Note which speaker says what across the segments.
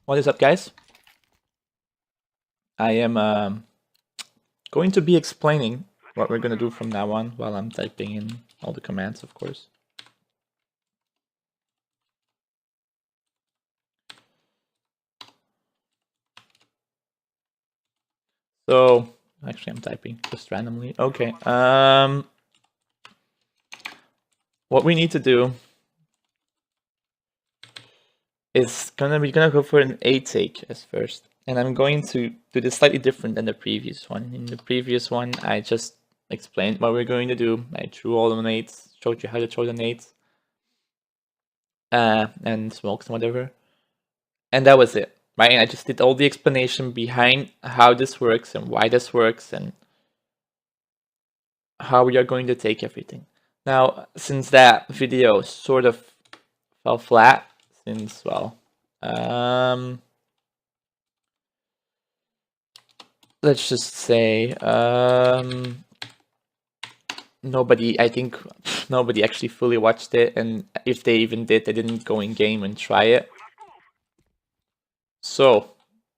Speaker 1: What is up, guys? I am going to be explaining what we're going to do from now on while I'm typing in all the commands, of course. So, actually I'm typing just randomly. Okay, what we need to do is we're gonna go for an A take as first. And I'm going to do this slightly different than the previous one. In the previous one, I just explained what we're going to do. I threw all the nades, showed you how to throw the nades. And smokes and whatever. And that was it, right? And I just did all the explanation behind how this works and why this works and how we are going to take everything. Now, since that video sort of fell flat, since, well, let's just say, I think nobody actually fully watched it, and if they even did, they didn't go in game and try it. So,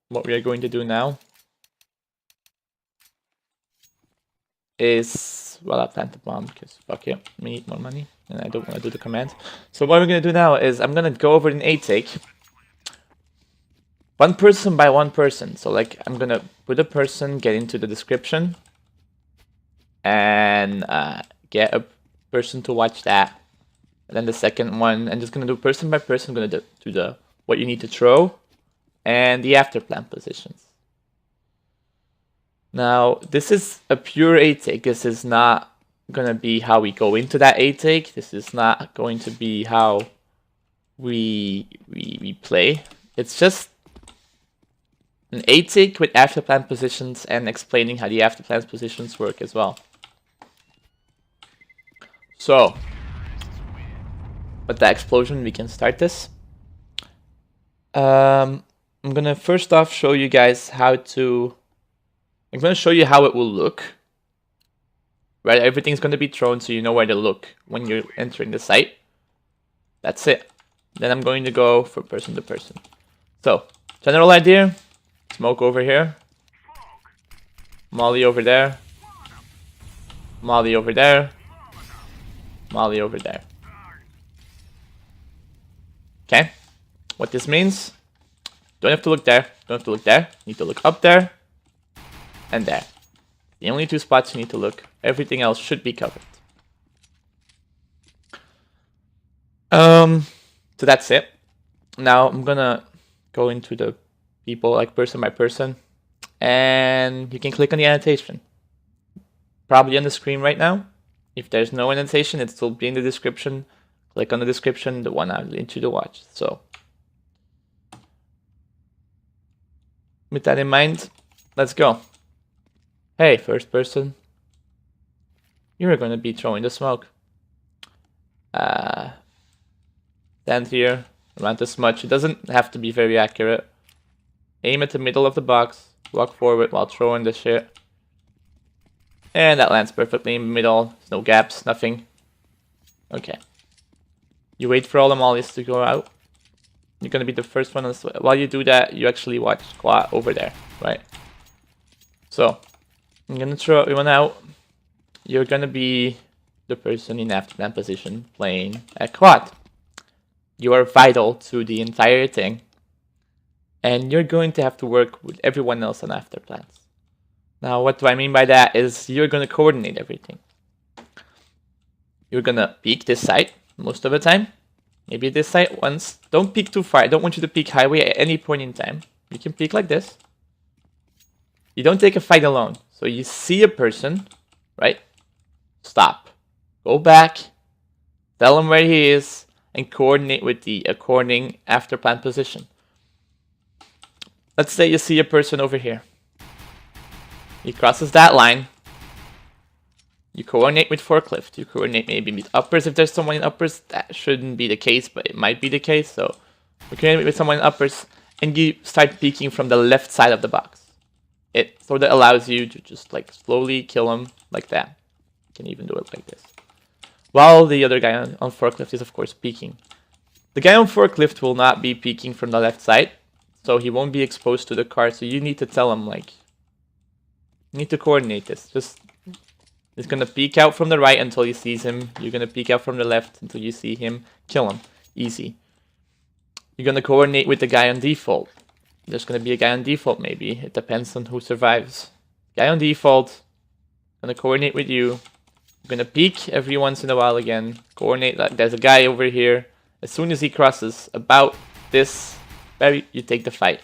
Speaker 1: what we are going to do now is, well, I plant the bomb because fuck it, we need more money and I don't want to do the command. So what we're going to do now is I'm going to go over an A take. One person by one person. So like I'm going to put a person, get into the description and get a person to watch that. And then the second one, I'm just going to do person by person. I'm going to do the what you need to throw and the after plant positions. Now, this is a pure A take. This is not going to be how we go into that A take. This is not going to be how we play. It's just an A take with after plant positions and explaining how the after plant positions work as well. So, with that explosion, we can start this. I'm going to first off show you guys how to... I'm going to show you how it will look. Right, everything's going to be thrown so you know where to look when you're entering the site. That's it. Then I'm going to go from person to person. So, general idea. Smoke over here. Molly over there. Molly over there. Molly over there. Okay. What this means, don't have to look there. Don't have to look there. You need to look up there. And there. The only two spots you need to look. Everything else should be covered. So that's it. Now I'm gonna go into the people like person by person. And you can click on the annotation. Probably on the screen right now. If there's no annotation, it'll still be in the description. Click on the description, the one I'll link you to watch. So with that in mind, let's go. Hey, first person, you're going to be throwing the smoke. Stand here, around this much. It doesn't have to be very accurate. Aim at the middle of the box, walk forward while throwing the shit. And that lands perfectly in the middle. There's no gaps, nothing. Okay. You wait for all the mollies to go out. You're going to be the first one. While you do that, you actually watch squat over there, right? So, I'm gonna throw everyone out. You're gonna be the person in after plant position playing a quad. You are vital to the entire thing. And you're going to have to work with everyone else on after plants. Now, what do I mean by that is you're gonna coordinate everything. You're gonna peek this side most of the time. Maybe this side once. Don't peek too far. I don't want you to peek highway at any point in time. You can peek like this. You don't take a fight alone. So you see a person, right? Stop. Go back. Tell him where he is. And coordinate with the according after plant position. Let's say you see a person over here. He crosses that line. You coordinate with forklift. You coordinate maybe with uppers if there's someone in uppers. That shouldn't be the case, but it might be the case. So you coordinate with someone in uppers. And you start peeking from the left side of the box. It sort of allows you to just like slowly kill him like that. You can even do it like this. While the other guy on forklift is of course peeking. The guy on forklift will not be peeking from the left side. so he won't be exposed to the card. So you need to tell him, like, you need to coordinate this. Just, he's gonna peek out from the right until he sees him. You're gonna peek out from the left until you see him. Kill him. Easy. You're gonna coordinate with the guy on default. There's gonna be a guy on default, maybe. It depends on who survives. Guy on default. Gonna coordinate with you. You're gonna peek every once in a while again. Coordinate. Like, there's a guy over here. As soon as he crosses about this, you take the fight.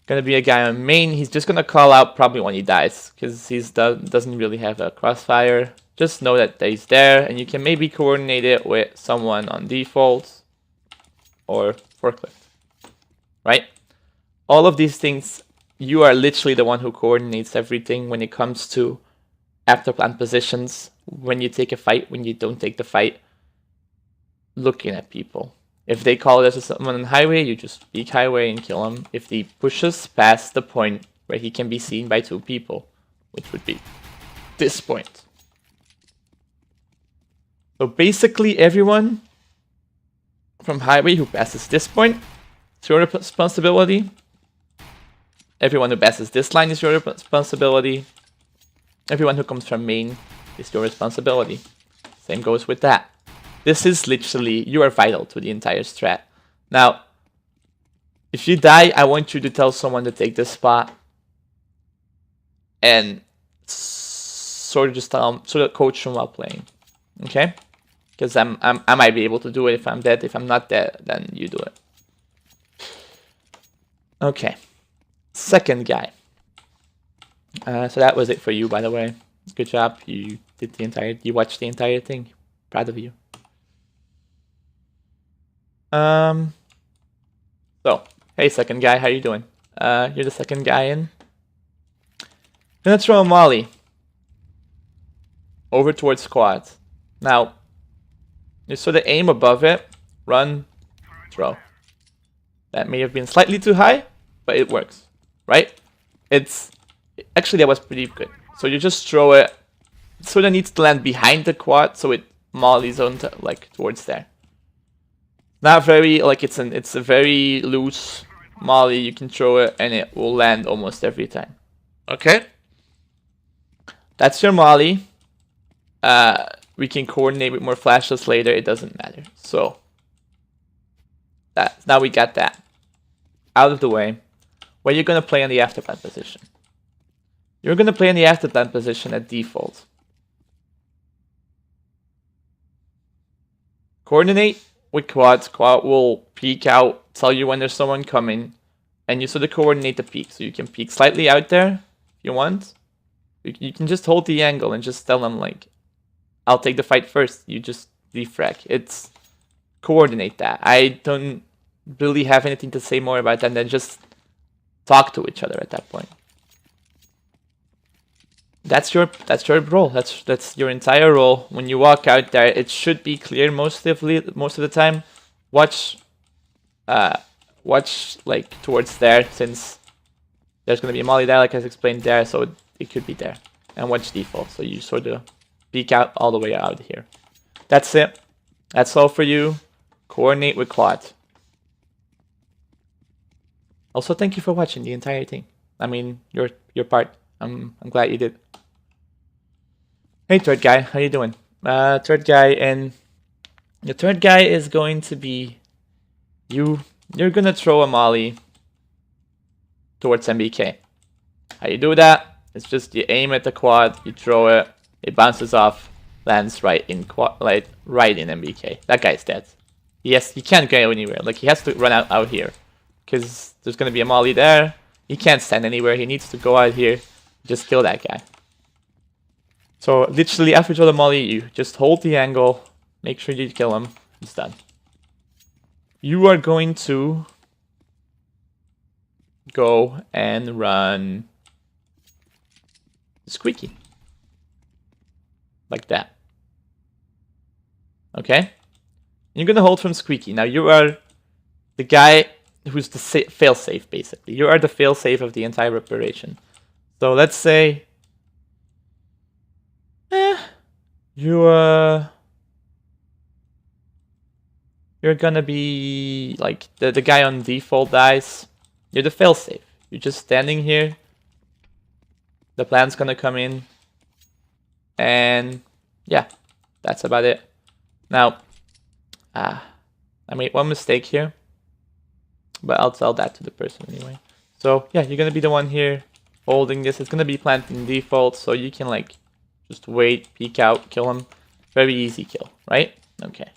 Speaker 1: Gonna be a guy on main. He's just gonna call out probably when he dies, because he doesn't really have a crossfire. Just know that he's there, and you can maybe coordinate it with someone on default or forklift, right? All of these things, you are literally the one who coordinates everything when it comes to after plant positions, when you take a fight, when you don't take the fight, looking at people. If they call it as someone on highway, you just peek highway and kill him. If he pushes past the point where he can be seen by 2 people, which would be this point. So basically everyone from highway who passes this point, it's your responsibility. Everyone who passes this line is your responsibility. Everyone who comes from main is your responsibility. Same goes with that. This is literally, you are vital to the entire strat. Now, if you die, I want you to tell someone to take this spot. And sort of just sort of coach them while playing. Okay? Because I might be able to do it if I'm dead. If I'm not dead, then you do it. Okay. Second guy. So that was it for you, by the way. Good job. You watched the entire thing. Proud of you. So, hey second guy, how you doing? You're the second guy in. Gonna throw a molly over towards squad. Now, you sort of aim above it, run, throw. That may have been slightly too high, but it works, right? Actually that was pretty good. So you just throw it. It sort of needs to land behind the quad, so it mollies on like towards there. Not very, like it's a very loose molly. You can throw it and it will land almost every time. Okay? That's your molly. We can coordinate with more flashes later. It doesn't matter. So, now we got that out of the way. Where you're going to play in the afterplan position. You're going to play in the afterplan position at default. Coordinate with quads. Quad will peek out, tell you when there's someone coming, and you sort of coordinate the peek. So you can peek slightly out there if you want. You can just hold the angle and just tell them, like, I'll take the fight first. You just defrag. It's coordinate that. I don't really have anything to say more about that than just talk to each other at that point. That's your role. That's your entire role. When you walk out there, it should be clear most of the time. Watch like towards there, since there's gonna be a molly there, like I explained there, so it could be there. And watch default, so you sort of peek out all the way out here. That's it. That's all for you. Coordinate with quad. Also, thank you for watching the entire thing. I mean, your part. I'm glad you did. Hey, third guy, how you doing? Third guy, and the third guy is going to be you. You're gonna throw a molly towards MBK. How you do that? It's just you aim at the quad, you throw it, it bounces off, lands right in MBK. That guy's dead. He can't go anywhere. Like, he has to run out here, because there's gonna be a molly there. He can't stand anywhere. He needs to go out here. Just kill that guy. So literally after you throw the molly, you just hold the angle, make sure you kill him. It's done. You are going to go and run squeaky. Like that. Okay? You're gonna hold from squeaky. Now you are the guy who's the failsafe, basically. You are the failsafe of the entire operation. So let's say you're you're gonna be like the guy on default dies. You're the failsafe. You're just standing here. The plan's gonna come in. And yeah, that's about it. Now, I made one mistake here. But I'll tell that to the person anyway. So yeah, you're gonna be the one here holding this. It's gonna be planted in default, so you can like just wait, peek out, kill him. Very easy kill, right? Okay.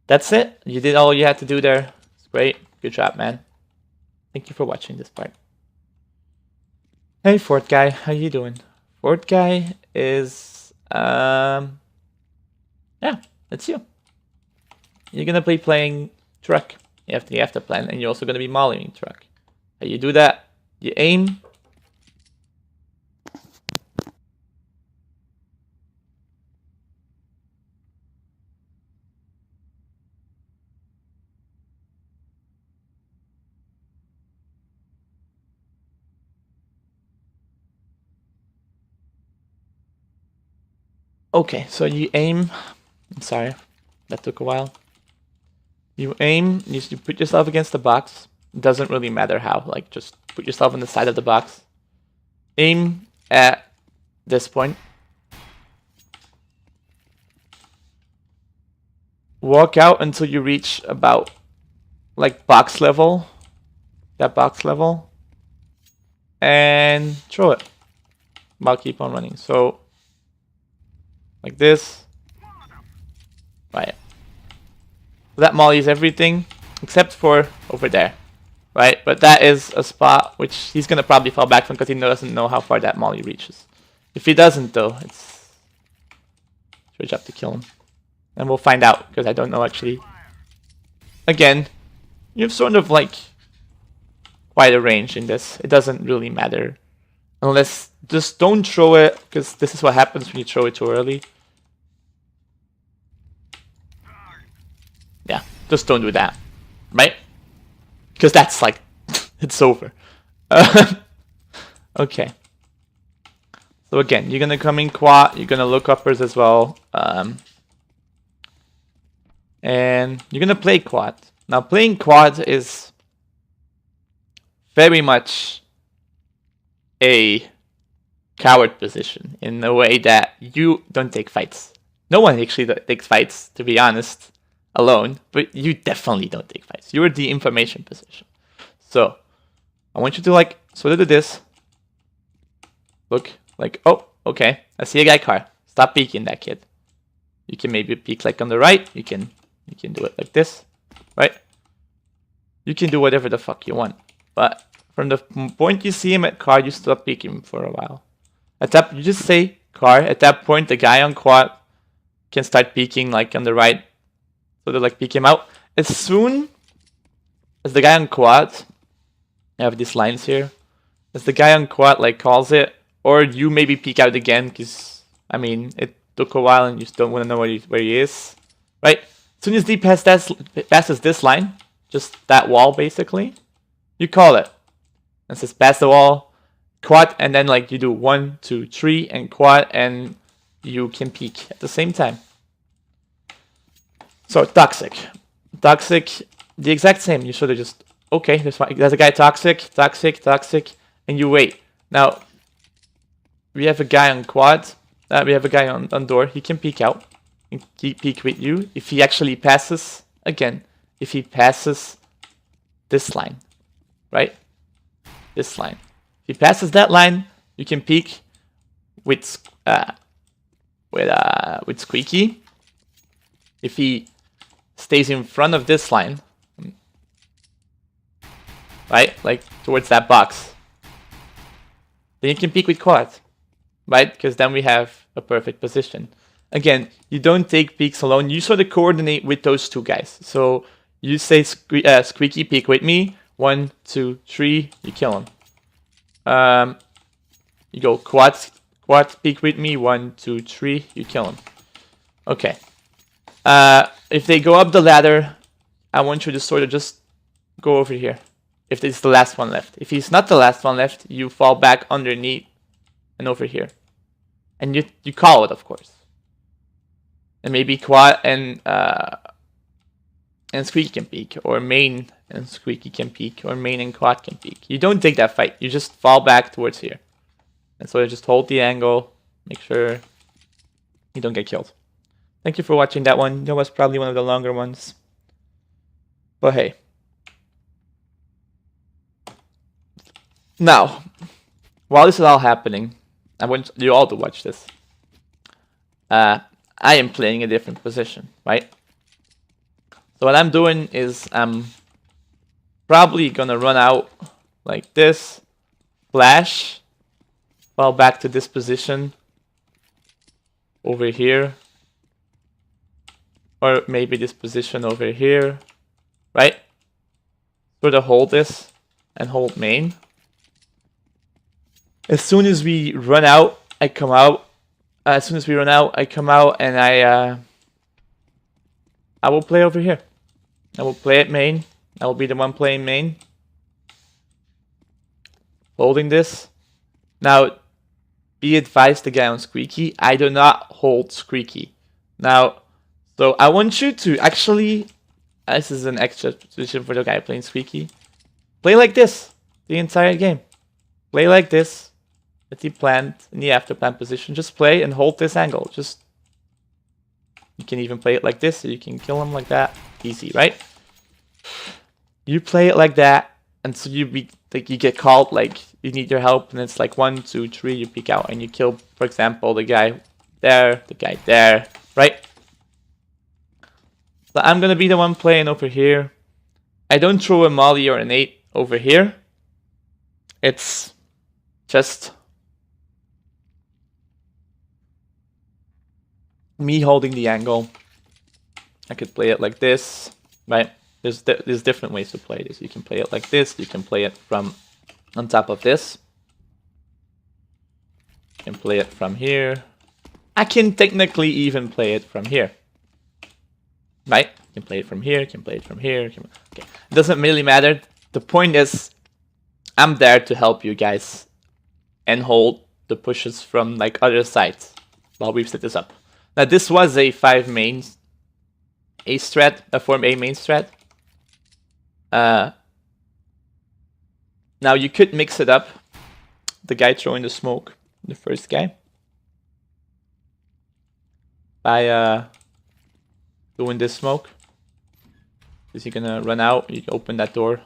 Speaker 1: That's it. You did all you had to do there. It's great. Good job, man. Thank you for watching this part. Hey, Fort Guy, how you doing? Fort Guy is yeah, that's you. You're gonna be playing truck. You have to plan, and you're also gonna be mollying truck. How you do that? You aim. Okay, so you aim. I'm sorry, that took a while. You aim, you put yourself against the box. It doesn't really matter how, like just put yourself on the side of the box. Aim at this point. Walk out until you reach about like box level. That box level. And throw it. I'll keep on running. So like this. Right. That mollies everything except for over there. Right? But that is a spot which he's gonna probably fall back from because he doesn't know how far that molly reaches. If he doesn't though, it's your job to kill him. And we'll find out because I don't know actually. Again, you have sort of like quite a range in this. It doesn't really matter. Unless just don't throw it because this is what happens when you throw it too early. Yeah, just don't do that, right? Because that's like, it's over. Okay. So again, you're gonna come in quad, you're gonna look uppers as well. And you're gonna play quad. Now playing quad is very much a coward position in the way that you don't take fights. No one actually takes fights, to be honest. Alone, but you definitely don't take fights. You're the information position. So I want you to like sort of do this. Look like, oh, okay, I see a guy car. Stop peeking that kid. You can maybe peek like on the right. You can do it like this, right? You can do whatever the fuck you want. But from the point you see him at car, you stop peeking for a while. At that, you just say car. At that point, the guy on quad can start peeking like on the right. So they like peek him out. As soon as the guy on quad, I have these lines here. As the guy on quad like calls it, or you maybe peek out again because I mean it took a while and you just don't want to know where he is, right? As soon as he passes this line, just that wall basically, you call it. And says pass the wall, quad, and then like you do 1, 2, 3, and quad, and you can peek at the same time. So toxic, the exact same. You sort of just okay. There's a guy toxic, and you wait. Now we have a guy on quad. We have a guy on door. He can peek out and peek with you if he actually passes. Again, if he passes this line, right? This line. If he passes that line, you can peek with Squeaky. If he stays in front of this line, right, like towards that box, then you can peek with quad, right, because then we have a perfect position. Again, you don't take peeks alone, you sort of coordinate with those two guys. So you say Squeaky peek with me, 1, 2, 3, you kill him. You go quad peek with me, 1, 2, 3, you kill him. Okay. If they go up the ladder, I want you to sort of just go over here. If it's the last one left. If he's not the last one left, you fall back underneath and over here. And you call it, of course. And maybe quad and and Squeaky can peek, or main and Squeaky can peek, or main and Quad can peek. You don't take that fight. You just fall back towards here. And so you just hold the angle, make sure you don't get killed. Thank you for watching that one. That was probably one of the longer ones. But hey. Now, while this is all happening, I want you all to watch this. I am playing a different position, right? So what I'm doing is I'm probably gonna run out like this, flash, fall back to this position over here, or maybe this position over here, right? Sort of hold this and hold main. As soon as we run out, I come out. As soon as we run out, I come out and I will play over here. I will play at main. I will be the one playing main. Holding this. Now, be advised, the guy on Squeaky, I do not hold Squeaky. Now, so I want you to actually, this is an extra position for the guy playing Squeaky. Play like this the entire game. Play like this. At the plant, in the after plant position, just play and hold this angle. Just, you can even play it like this, so you can kill him like that. Easy, right? You play it like that, and so you get called like you need your help, and it's like 1, 2, 3, you peek out and you kill, for example, the guy there, right? So I'm gonna be the one playing over here. I don't throw a molly or an 8 over here. It's just me holding the angle. I could play it like this, right? There's different ways to play this. You can play it like this. You can play it from on top of this. You can play it from here. I can technically even play it from here, right? You can play it from here. You can play it from here. Okay. It doesn't really matter. The point is, I'm there to help you guys and hold the pushes from like other sides while we've set this up. Now this was a 5 main A strat, a form A main strat. Now you could mix it up. The guy throwing the smoke, the first guy, by doing this smoke. Is he gonna run out? You can open that door.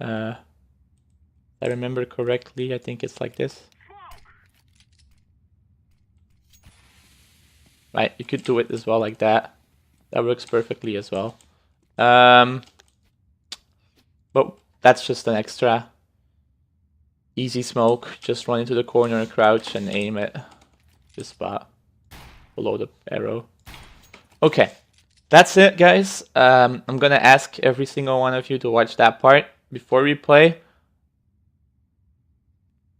Speaker 1: If I remember correctly, I think it's like this. Right, you could do it as well like that. That works perfectly as well. But that's just an extra easy smoke. Just run into the corner, crouch, and aim at this spot below the arrow. Okay, that's it, guys. I'm gonna ask every single one of you to watch that part before we play.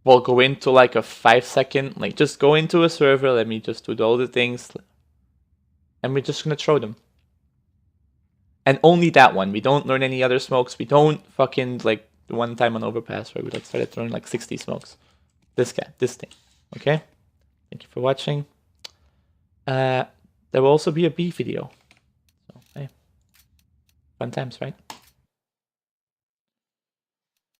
Speaker 1: We'll go into like a 5-second, like just go into a server, let me just do all the things, and we're just gonna throw them. And only that one. We don't learn any other smokes. We don't fucking like the one time on Overpass where we like started throwing like 60 smokes. This guy, this thing. Okay? Thank you for watching. There will also be a B video. So, hey. Fun times, right?